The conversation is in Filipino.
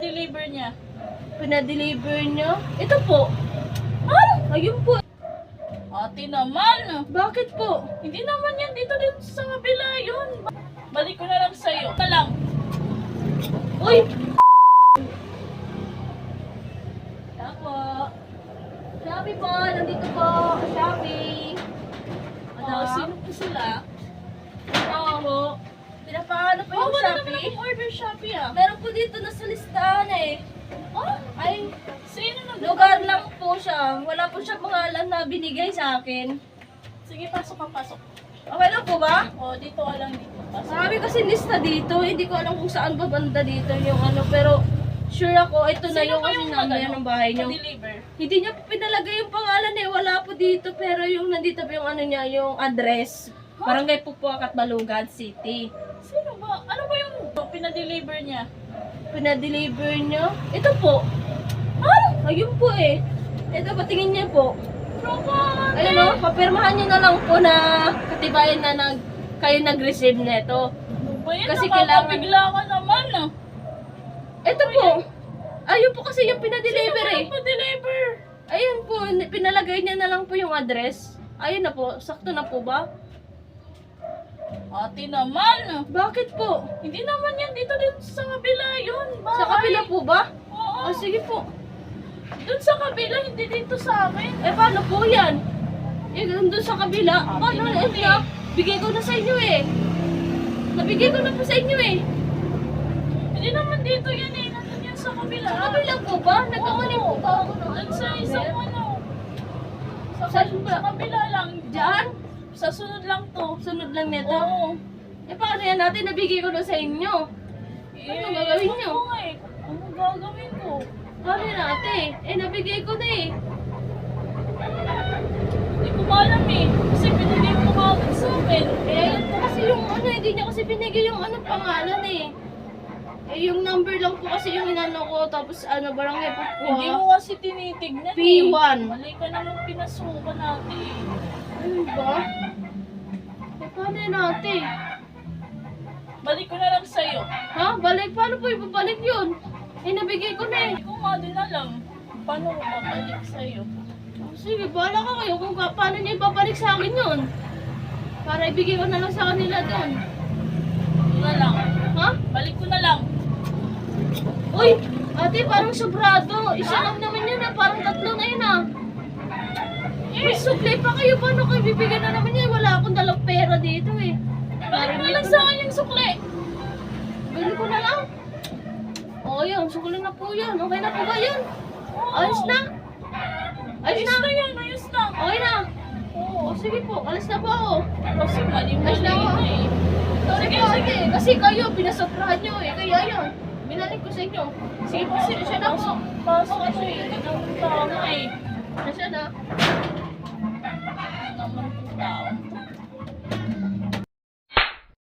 pinadeliver niya? Pinadeliver nyo? Ito po. Ayun po. Ate naman. Bakit po? Hindi naman yan dito din sa kabila yun. Balik ko na lang sa'yo. Na lang. Uy! Ako. Shopee po, nandito po. Shopee. Sino po sila? Oo. Pinapaano po yung Wala naman Shopee? akong order Shopee ah. Meron po dito na sa listahan eh. Ay, Sino na lugar lang po siya. Wala po siya pangalan na binigay sa akin. Sige, pasok ka, pasok. Okay lang po ba? Dito ka lang dito. Pasok. Sabi kasi lista dito, hindi ko alam kung saan ba banda dito yung ano, pero sure ako, ito na yung kasi number ng bahay niyo. Pa-deliver? Hindi niya po pinalagay yung pangalan eh, wala po dito, pero yung nandito po yung ano niya, yung address. Barangay Pupuakat, Balugan City. Sino ba? Ano ba yung pinadeliver niya? Pinadeliver niyo? Ito po. Ayun po eh. Ito, patingin niya po. Ayun o, papirmahan niyo na lang po na katibayan na kayo nag-receive nito. Bayan, Kasi nakakabigla ka naman ah. Ito po. Ayun po kasi yung pinadeliver eh. Pa-deliver? Ayun po, pinalagay niya na lang po yung address. Ayun na po, sakto na po ba? Ate naman. Bakit po? Hindi naman yan dito din sa kabila yun. Bahay. Sa kabila po ba? Oo. Sige po. Dun sa kabila, hindi dito sa amin. Eh paano po yan? Eh doon sa kabila. Paano naman eh? Bigay ko na sa inyo eh. Nabigay ko na po sa inyo eh. Hindi naman dito yan eh. Nandun yan sa kabila. Sa kabila po ba? Nagkamali po ba ako ng Dun sa isang ano. Sa, Saan sa kabila lang. Diyan? Sa sunod lang to. Sunod lang nito. Oo. Eh paano yan natin? Nabigay ko na sa inyo. Ano gagawin nyo? Oo nga eh. Ano gagawin ko? Paano yan ate? Eh nabigay ko na eh. Hindi ko alam eh. Kasi pinigay mo nga agad sa akin. Eh ayun po kasi yung ano, hindi niya kasi binigay yung ano pangalan eh. Eh yung number lang po kasi yung inano ko, tapos ano, barangay po po. Hindi mo kasi tinitignan P1. eh. Mali ka naman pinasukan natin eh. Ano ba? Eh paano yan ate? Balik ko na lang sa'yo. Ha? Balik? Paano po ibabalik yun? Eh nabigay ko na eh. Hindi ko nga din alam. Paano ko babalik sa'yo? Sige, bahala ka kayo kung paano niya ibabalik sa akin yun. Para ibigay ko na lang sa kanila doon. Ito na lang. Ha? Balik ko na lang. Uy! Ate, parang sobrado. Isa lang naman yun ah. Parang tatlo na yun ah. May supply pa kayo. Paano kayo bibigyan na naman yan? Wala akong dalang pera dito eh. Balik mo lang sa akin yung sukli. Bili ko na lang. Oo yun, sukli na po yan. Okay na po ba yun? Ayos na? Ayos na yan, ayos na. Okay na? Oo. Sige po, alis na po ako. Kasi mali-mali Ayos na ako. na eh. Sige, sige. Kasi kayo, pinasoprahan nyo eh. Kaya yun, binalik ko sa inyo. Sige po, siya na po. Pasok kasi. Ito na eh.